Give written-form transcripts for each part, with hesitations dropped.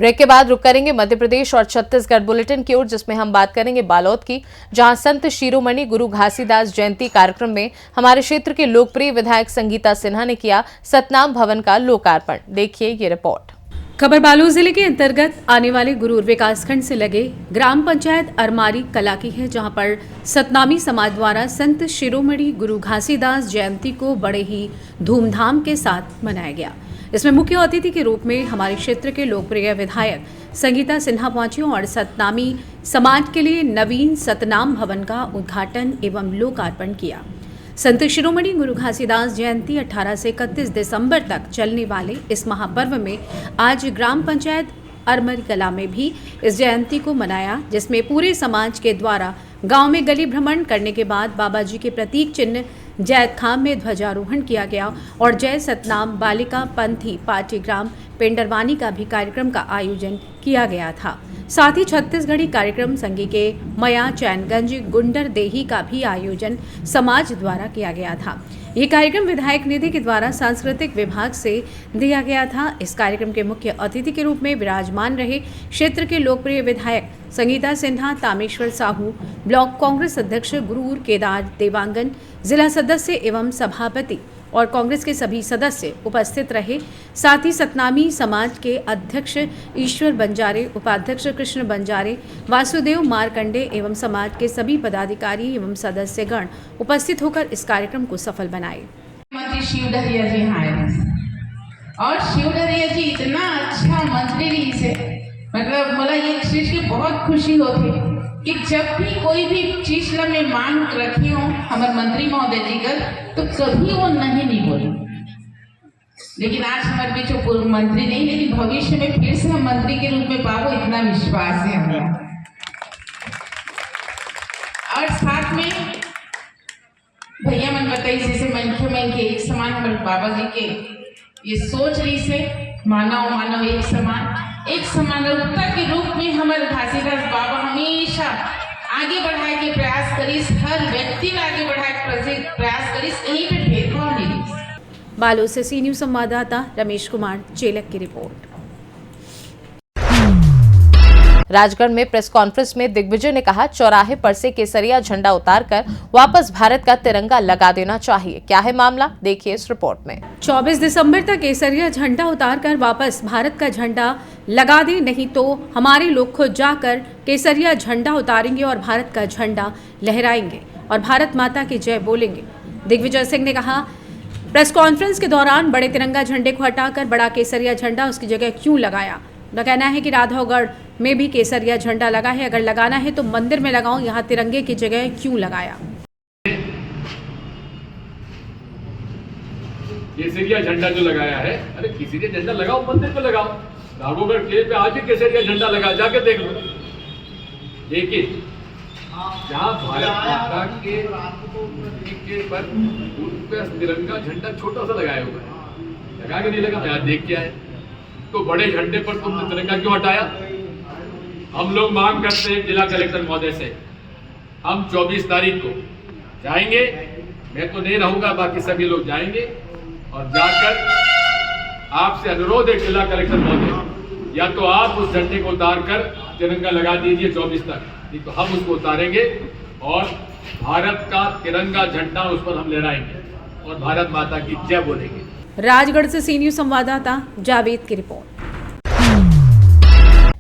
Break के बाद रुक करेंगे मध्य प्रदेश और छत्तीसगढ़ बुलेटिन की ओर, जिसमें हम बात करेंगे बालोद की, जहां संत शिरोमणि गुरु घासीदास जयंती कार्यक्रम में हमारे क्षेत्र के लोकप्रिय विधायक संगीता सिन्हा ने किया सतनाम भवन का लोकार्पण। देखिए ये रिपोर्ट। खबर बालोद जिले के अंतर्गत आने वाले गुरूर विकासखंड से लगे ग्राम पंचायत अरमारी कला की है, जहां पर सतनामी समाज द्वारा संत शिरोमणि गुरु घासीदास जयंती को बड़े ही धूमधाम के साथ मनाया गया। इसमें मुख्य अतिथि के रूप में हमारे क्षेत्र के लोकप्रिय विधायक संगीता सिन्हा पहुंची और सतनामी समाज के लिए नवीन सतनाम भवन का उद्घाटन एवं लोकार्पण किया। संत शिरोमणि गुरु घासीदास जयंती 18 से 31 दिसंबर तक चलने वाले इस महापर्व में आज ग्राम पंचायत अरमरी कला में भी इस जयंती को मनाया, जिसमें पूरे समाज के द्वारा गांव में गली भ्रमण करने के बाद बाबा जी के प्रतीक चिन्ह जैत खाम में ध्वजारोहण किया गया और जय सतनाम बालिका पंथी पार्टी ग्राम पेंडरवानी का भी कार्यक्रम का आयोजन किया गया था। साथ ही छत्तीसगढ़ी कार्यक्रम संगी के मया चैनगंज गुंडर देही का भी आयोजन समाज द्वारा किया गया था। ये कार्यक्रम विधायक निधि के द्वारा सांस्कृतिक विभाग से दिया गया था। इस कार्यक्रम के मुख्य अतिथि के रूप में विराजमान रहे क्षेत्र के लोकप्रिय विधायक संगीता सिन्हा, तामेश्वर साहू, ब्लॉक कांग्रेस अध्यक्ष गुरूर केदार देवांगन, जिला सदस्य एवं सभापति और कांग्रेस के सभी सदस्य उपस्थित रहे। साथ ही सतनामी समाज के अध्यक्ष ईश्वर बंजारे, उपाध्यक्ष कृष्ण बंजारे, वासुदेव मारकंडे एवं समाज के सभी पदाधिकारी एवं सदस्यगण उपस्थित होकर इस कार्यक्रम को सफल बनाए। मंत्री शिवडहरिया जी आए और शिवडहरिया जी इतना अच्छा मंत्री रही से, मतलब मला ये चीज की बहुत खुशी होती कि जब भी कोई भी चीज ला में मांग रखी हो हमारे मंत्री महोदय जी का, तो कभी वो नहीं बोले। लेकिन आज हमारे बीच वो पूर्व मंत्री नहीं, लेकिन भविष्य में फिर से हम मंत्री के रूप में पाओ, इतना विश्वास है हमें। और साथ में भैया मन बताई जैसे मन के एक समान हमारे बाबा जी के ये सोच रही से मानव मानव एक समानता के रूप में हमारे घासीदास बाबा हमेशा आगे बढ़ाए के प्रयास करीस, हर व्यक्ति को आगे बढ़ाए के प्रयास करीस, यहीं पे भेदभाव नहीं। बालोद से सी न्यूज संवाददाता रमेश कुमार चेलक की रिपोर्ट। राजगढ़ में प्रेस कॉन्फ्रेंस में दिग्विजय ने कहा, चौराहे पर से केसरिया झंडा उतारकर वापस भारत का तिरंगा लगा देना चाहिए। क्या है मामला, देखिए इस रिपोर्ट में। 24 दिसंबर तक केसरिया झंडा उतारकर वापस भारत का झंडा लगा दे, नहीं तो हमारे लोग खुद जाकर केसरिया झंडा उतारेंगे और भारत का झंडा लहराएंगे और भारत माता की जय बोलेंगे। दिग्विजय सिंह ने कहा प्रेस कॉन्फ्रेंस के दौरान बड़े तिरंगा झंडे को हटाकर बड़ा केसरिया झंडा उसकी जगह क्यों लगाया। उनका कहना है कि राघवगढ़ में भी केसरिया झंडा लगा है, अगर लगाना है तो मंदिर में लगाओ, यहाँ तिरंगे की जगह क्यों लगाया। केसरिया झंडा जो लगाया है, अरे केसरिया झंडा लगाओ, मंदिर पे लगाओ। राघवगढ़ किले पे आज ही केसरिया झंडा लगा, जाके देख लो। लेकिन जहाँ भारत माता के पर तिरंगा झंडा छोटा सा लगाया हुआ है, लगा के नहीं लगा, मैं देख के आया। तो बड़े झंडे पर तुमने तिरंगा क्यों हटाया? हम लोग मांग करते हैं जिला कलेक्टर महोदय से, हम 24 तारीख को जाएंगे, मैं तो नहीं रहूंगा, बाकी सभी लोग जाएंगे और जाकर आपसे अनुरोध है जिला कलेक्टर महोदय, या तो आप उस झंडे को उतार कर तिरंगा लगा दीजिए 24 तक, नहीं तो हम उसको उतारेंगे और भारत का तिरंगा झंडा उस पर हम लहराएंगे और भारत माता की जय बोलेंगे। राजगढ़ से सी न्यूज संवाददाता जावेद की रिपोर्ट।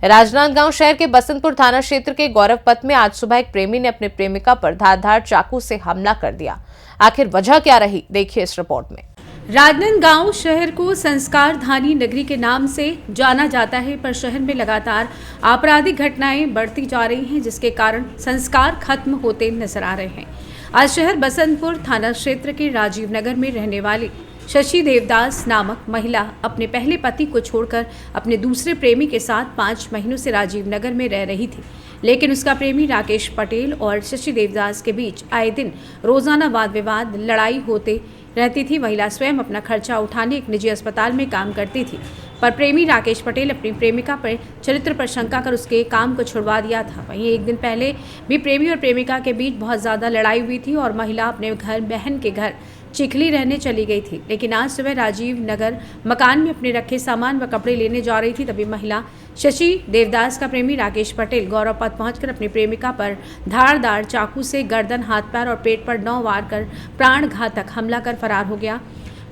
राजनांदगांव शहर के बसंतपुर थाना क्षेत्र के गौरव पथ में आज सुबह एक प्रेमी ने अपने प्रेमिका पर धारदार चाकू से हमला कर दिया। आखिर वजह क्या रही, देखिए इस रिपोर्ट में। राजनांदगांव शहर को संस्कार धानी नगरी के नाम से जाना जाता है, पर शहर में लगातार आपराधिक घटनाएं बढ़ती जा रही हैं, जिसके कारण संस्कार खत्म होते नजर आ रहे हैं। आज शहर बसंतपुर थाना क्षेत्र के राजीव नगर में रहने वाली शशि देवदास नामक महिला अपने पहले पति को छोड़कर अपने दूसरे प्रेमी के साथ 5 महीनों से राजीव नगर में रह रही थी, लेकिन उसका प्रेमी राकेश पटेल और शशि देवदास के बीच आए दिन रोजाना वाद विवाद लड़ाई होते रहती थी। महिला स्वयं अपना खर्चा उठाने एक निजी अस्पताल में काम करती थी, पर प्रेमी राकेश पटेल अपनी प्रेमिका पर चरित्र पर शंका कर उसके काम को छुड़वा दिया था। वहीं एक दिन पहले भी प्रेमी और प्रेमिका के बीच बहुत ज़्यादा लड़ाई हुई थी और महिला अपने घर बहन के घर चिखली रहने चली गई थी, लेकिन आज सुबह राजीव नगर मकान में अपने रखे सामान व कपड़े लेने जा रही थी। तभी महिला शशि देवदास का प्रेमी राकेश पटेल गौरव पथ पहुंचकर अपनी प्रेमिका पर धारदार चाकू से गर्दन, हाथ पैर और पेट पर 9 वार कर प्राण घातक हमला कर फरार हो गया।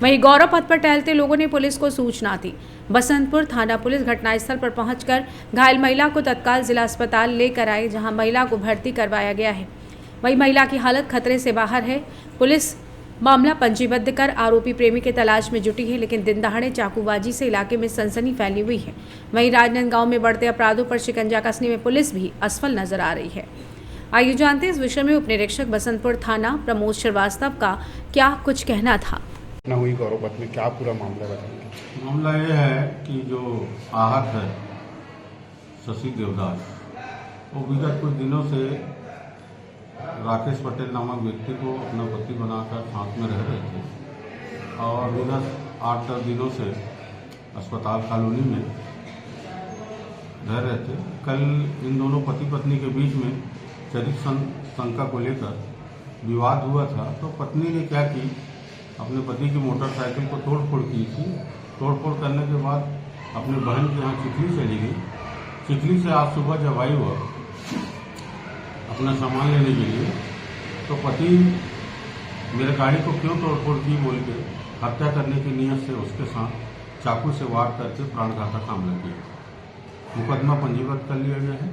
वहीं गौरव पथ पर टहलते लोगों ने पुलिस को सूचना दी। बसंतपुर थाना पुलिस घटनास्थल पर पहुंचकर घायल महिला को तत्काल जिला अस्पताल लेकर आई, जहां महिला को भर्ती करवाया गया है। वहीं महिला की हालत खतरे से बाहर है। पुलिस मामला पंजीबद्ध कर आरोपी प्रेमी के तलाश में जुटी है, लेकिन दिन दहाड़े चाकूबाजी से इलाके में सनसनी फैली हुई है। वहीं राजनांदगांव में बढ़ते अपराधों पर शिकंजा कसने में पुलिस भी असफल नजर आ रही है। आइए जानते हैं इस विषय में उप निरीक्षक बसंतपुर थाना प्रमोद श्रीवास्तव का क्या कुछ कहना था। घटना हुई गौरवपथ में, क्या पूरा मामला बताएंगे? मामला ये है कि जो आहत है शशि देवदास, वो विगत कुछ दिनों से राकेश पटेल नामक व्यक्ति को अपना पति बनाकर साथ में रह रहे थे और विगत 8-10 दिनों से अस्पताल कॉलोनी में रह रहे थे। कल इन दोनों पति पत्नी के बीच में चरित्र शंका को लेकर विवाद हुआ था, तो पत्नी ने क्या की, अपने पति की मोटरसाइकिल को तोड़फोड़ की थी। तोड़फोड़ करने के बाद अपने बहन के यहाँ चिखली चली गई। चिखली से आज सुबह जब आई हुआ अपना सामान लेने के लिए, तो पति मेरे गाड़ी को क्यों तोड़फोड़ की बोल के हत्या करने की नीयत से उसके साथ चाकू से वार करके प्राणघातक हमला किया। मुकदमा पंजीबद्ध कर लिया गया है।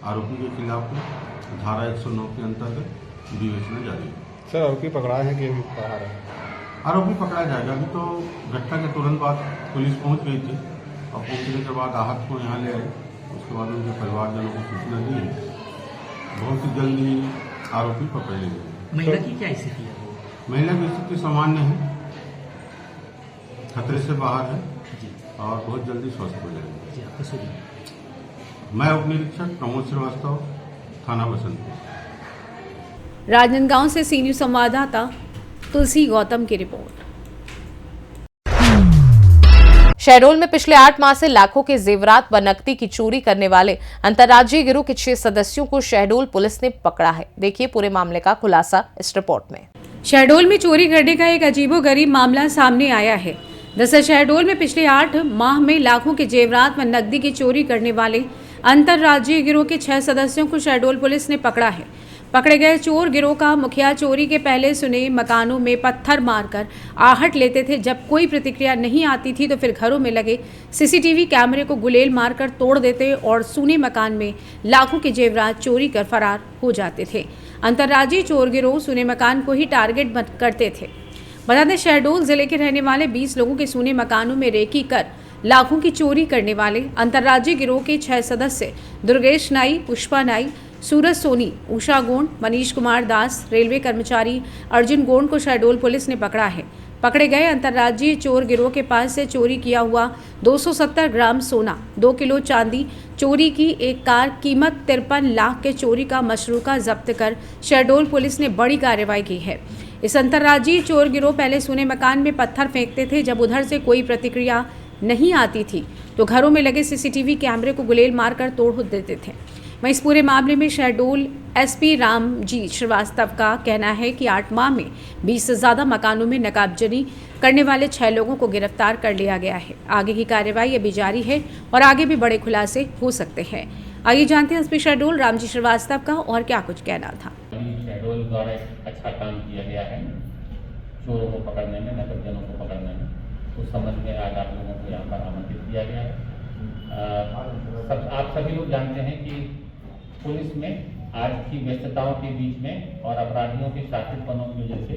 आरोपी के खिलाफ धारा 109 के अंतर्गत विवेचना जारी है। सर, आरोपी पकड़ा है कि अभी बाहर है? आरोपी पकड़ा जाएगा। अभी तो घटना के तुरंत बाद पुलिस पहुंच गई थी और पहुंचने के बाद आहत को यहाँ ले आए। उसके बाद उनके परिवारजनों को सूचना दी है। बहुत ही जल्द ही आरोपी पकड़ लेंगे। महिला की क्या स्थिति है? महिला की स्थिति सामान्य है, खतरे से बाहर है जी और बहुत जल्दी स्वस्थ हो जाएगी। जी, आपका शुभ नाम? मैं उप निरीक्षक प्रमोद श्रीवास्तव, थाना बसंतपुर। राजनांदगांव से सी न्यूज संवाददाता तुलसी गौतम की रिपोर्ट। शहडोल में पिछले 8 माह से लाखों के जेवरात व नकदी की चोरी करने वाले अंतर्राज्यीय गिरोह के 6 सदस्यों को शहडोल पुलिस ने पकड़ा है। देखिए पूरे मामले का खुलासा इस रिपोर्ट में। शहडोल में चोरी करने का एक अजीबोगरीब मामला सामने आया है। दरअसल शहडोल में पिछले 8 माह में लाखों के जेवरात व नकदी की चोरी करने वाले अंतर्राज्यीय गिरोह के 6 सदस्यों को शहडोल पुलिस ने पकड़ा है। पकड़े गए चोर गिरोह का मुखिया चोरी के पहले सुने मकानों में पत्थर मारकर आहट लेते थे। जब कोई प्रतिक्रिया नहीं आती थी तो फिर घरों में लगे सीसीटीवी कैमरे को गुलेल मारकर तोड़ देते और सूने मकान में लाखों के जेवरात चोरी कर फरार हो जाते थे। अंतर्राज्यीय चोर गिरोह सूने मकान को ही टारगेट करते थे। बता दें शहडोल जिले के रहने वाले 20 लोगों के सूने मकानों में रेकी कर लाखों की चोरी करने वाले अंतर्राज्यीय गिरोह के 6 सदस्य दुर्गेश नाई, पुष्पा नाई, सूरज सोनी, उषा गोंड, मनीष कुमार दास, रेलवे कर्मचारी अर्जुन गोंड को शहडोल पुलिस ने पकड़ा है। पकड़े गए अंतर्राज्यीय चोर गिरोह के पास से चोरी किया हुआ 270 ग्राम सोना, 2 किलो चांदी, चोरी की एक कार, कीमत 53 लाख के चोरी का मशरूका जब्त कर शहडोल पुलिस ने बड़ी कार्रवाई की है। इस अंतर्राज्यीय चोर गिरोह पहले सूने मकान में पत्थर फेंकते थे। जब उधर से कोई प्रतिक्रिया नहीं आती थी तो घरों में लगे सीसीटीवी कैमरे को गुलेल मारकर तोड़ देते थे। वहीं इस पूरे मामले में शहडोल एसपी रामजी श्रीवास्तव का कहना है कि 8 माह में 20 से ज्यादा मकानों में नकाबजनी करने वाले 6 लोगों को गिरफ्तार कर लिया गया है। आगे की कार्रवाई अभी जारी है और आगे भी बड़े खुलासे हो सकते हैं। आइए जानते हैं एसपी शहडोल रामजी श्रीवास्तव का और क्या कुछ कहना था। शहडोल द्वारा अच्छा काम किया गया है चोरों को पकड़ने में, नकदजनों को पकड़ने में। उस संबंध में आज आप लोगों को यहाँ पर आमंत्रित किया गया है। आप सभी लोग जानते हैं कि पुलिस में आज की व्यस्तताओं के बीच में और अपराधियों के शातिरपनों की वजह से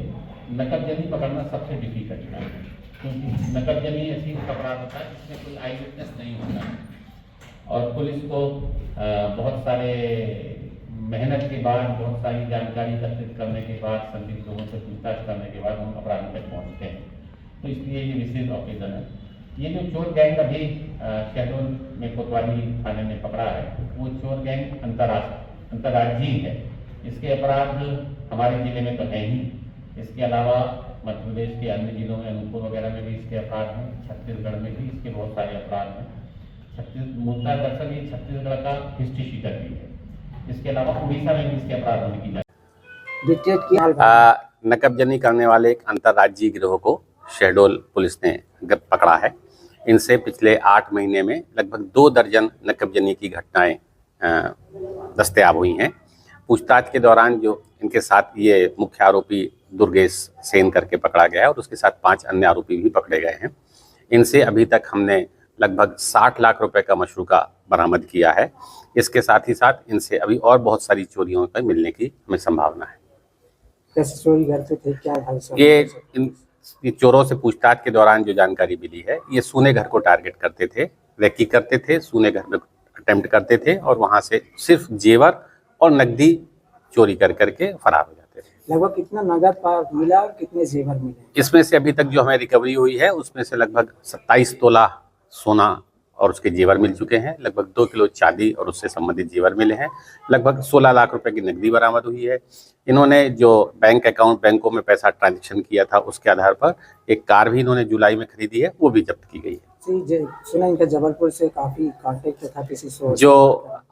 नकदजनी पकड़ना सबसे डिफिकल्ट है, क्योंकि नकदजनी ऐसी अपराध होता है जिसमें कोई आई विटनेस नहीं होता है और पुलिस को बहुत सारे मेहनत के बाद, बहुत सारी जानकारी एकत्रित करने के बाद, संदिग्ध लोगों से पूछताछ करने के बाद हम अपराधी तक पहुँचते हैं। तो इसलिए ये विशेष ऑकेजन है। ये जो चोर गैंग अभी शहडोल में कोतवाली थाने में पकड़ा है, वो चोर गैंग अंतर्राज्यीय है। इसके अपराध हमारे जिले में तो है ही, इसके अलावा मध्य प्रदेश के अन्य जिलों में, अनूपपुर वगैरह में भी इसके अपराध हैं, छत्तीसगढ़ में भी इसके बहुत सारे अपराध हैं। मुद्दा दरअसल ये छत्तीसगढ़ का हिस्ट्री शीटर भी है। इसके अलावा उड़ीसा में भी इसके अपराध होने की नकबजनी करने वाले एक अंतर्राज्यीय गिरोह को शहडोल पुलिस ने पकड़ा है। इनसे पिछले 8 महीने में लगभग 2 दर्जन नकबजनी की घटनाएं दस्तयाब हुई हैं। पूछताछ के दौरान जो इनके साथ ये मुख्य आरोपी दुर्गेश सेन करके पकड़ा गया है और उसके साथ 5 अन्य आरोपी भी पकड़े गए हैं। इनसे अभी तक हमने लगभग 60 लाख रुपए का मशरूका बरामद किया है। इसके साथ ही साथ इनसे अभी और बहुत सारी चोरियों का मिलने की हमें संभावना है। कैसे चोरी करते थे, क्या ढंग ये चोरों से पूछताछ के दौरान जो जानकारी मिली है, ये सूने घर को टारगेट करते थे, रेकी करते थे, सूने घर में अटेम्प्ट करते थे और वहां से सिर्फ जेवर और नकदी चोरी कर करके फरार हो जाते थे। लगभग कितना नगद मिला और कितने जेवर मिले? इसमें से अभी तक जो हमें रिकवरी हुई है उसमें से लगभग 27 तोला सोना और उसके जेवर मिल चुके हैं, लगभग 2 किलो चांदी और उससे संबंधित जेवर मिले हैं, लगभग 16 लाख रुपए की नकदी बरामद हुई है। इन्होंने जो बैंकों में पैसा ट्रांजैक्शन किया था उसके आधार पर एक कार भी इन्होंने जुलाई में खरीदी है, वो भी जब्त की गई है। सुना इनका जबलपुर से काफी कांटेक्ट था किसी सोर्स। जो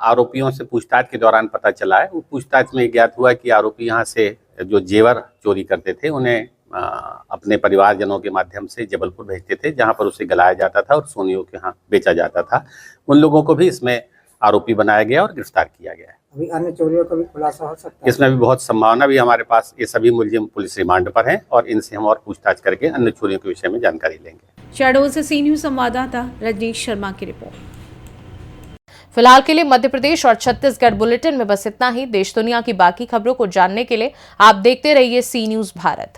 आरोपियों से पूछताछ के दौरान पता चला है, वो पूछताछ में ज्ञात हुआ कि आरोपी यहाँ से जो जेवर चोरी करते थे उन्हें अपने परिवारजनों के माध्यम से जबलपुर भेजते थे, जहां पर उसे गलाया जाता था और सोनियों के यहाँ बेचा जाता था। उन लोगों को भी इसमें आरोपी बनाया गया और गिरफ्तार किया गया है। अभी अन्य चोरियों का भी खुलासा हो सकता है? इसमें भी बहुत संभावना भी हमारे पास। ये सभी मुलजिम पुलिस रिमांड पर हैं और इनसे हम और पूछताछ करके अन्य चोरियों के विषय में जानकारी लेंगे। शहडोल से सी न्यूज संवाददाता रजनीश शर्मा की रिपोर्ट। फिलहाल के लिए मध्य प्रदेश और छत्तीसगढ़ बुलेटिन में बस इतना ही। देश दुनिया की बाकी खबरों को जानने के लिए आप देखते रहिए सी न्यूज भारत।